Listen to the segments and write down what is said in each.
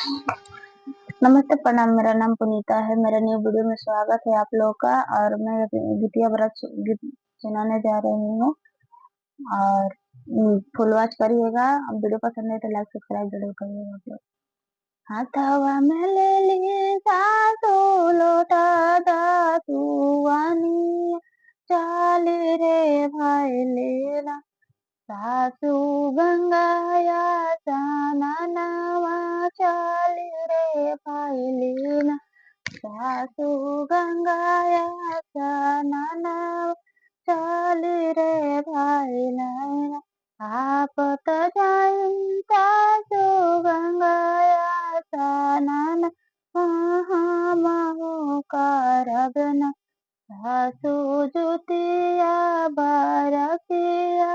नमस्ते, प्रणाम। मेरा नाम पुनीता है। मेरा न्यू वीडियो में स्वागत है आप लोग का। और मैं गीतिया व्रत गीत सुनाने जा रही हूँ। और फुल वॉच करिएगा। वीडियो पसंद है तो लाइक सब्सक्राइब जरूर करिएगा आप लोग। हाथवा में ले लिए सासू लोटा दासुआनी, चाल रे भाई लेना सासू गंगाया साना नावा, चाल रे भाई लेना सासू गंगाया साना नावा, चाल रे भाई लेना आप त जाइन सासू गंगाया साना महो करबना सासू जुतिया बारतिया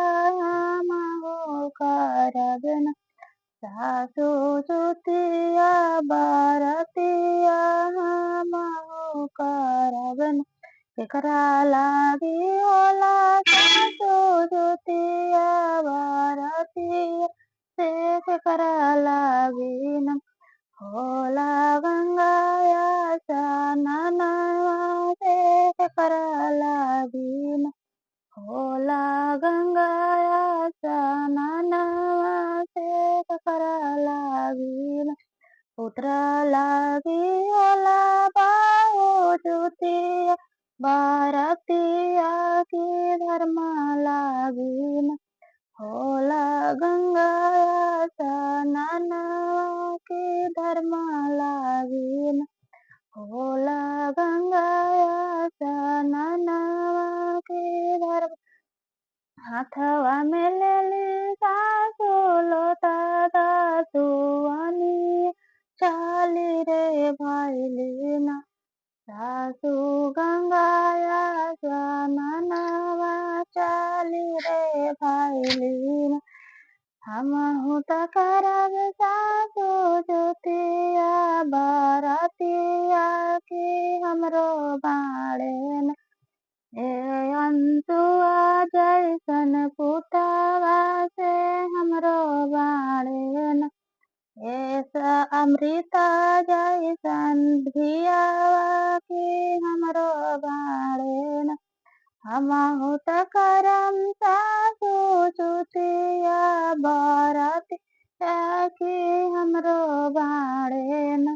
महो करबना सासू जुतिया बारतिया महो करबना केकरा लागी होला सासू जुतिया बारतिया से केकरा लागी न होला गंगाया स्नानवा से केकरा लागी न होला गंगाया स्नानवा से केकरा लागी न पुत्र लागी होला बाहु जुतिया बारतिया की धर्म लागी न होला गंगाया स्नानवा की धर्म लागी न होला गंगाया स्नानवा की धर्म हाथवा में ले ली सासू लोटा दासुआनी, चाल रे भाई लेना सासू गंगाया स्नानवा, चाल रे भाई लेना हमहु त करब सासू जुतिया बारतिया की हमरो बाड़ेन ए अंतुआ जैसन पुतवा से हमरो बाड़ेन ऐसा अमृता जैसन धियावा की हमरो बाड़ेन हमहु त करम सासू जुतिया बारतिया की हमरो बाड़ेन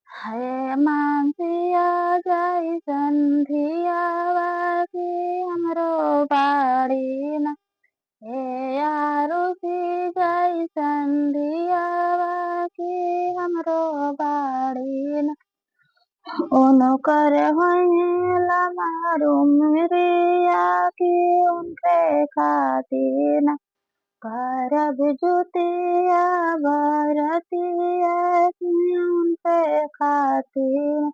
है मानसिया जैसन धियावा की हमरो बाड़ेन हे आरुषि जैसन धियावा की हमरो बाड़ेन ओनो करे होइला मारू मेरिया की उनके खातिर करब जुतिया बारतिया की उनके खातिर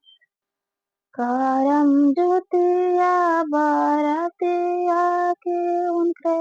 करम जुतिया बारतिया की उनके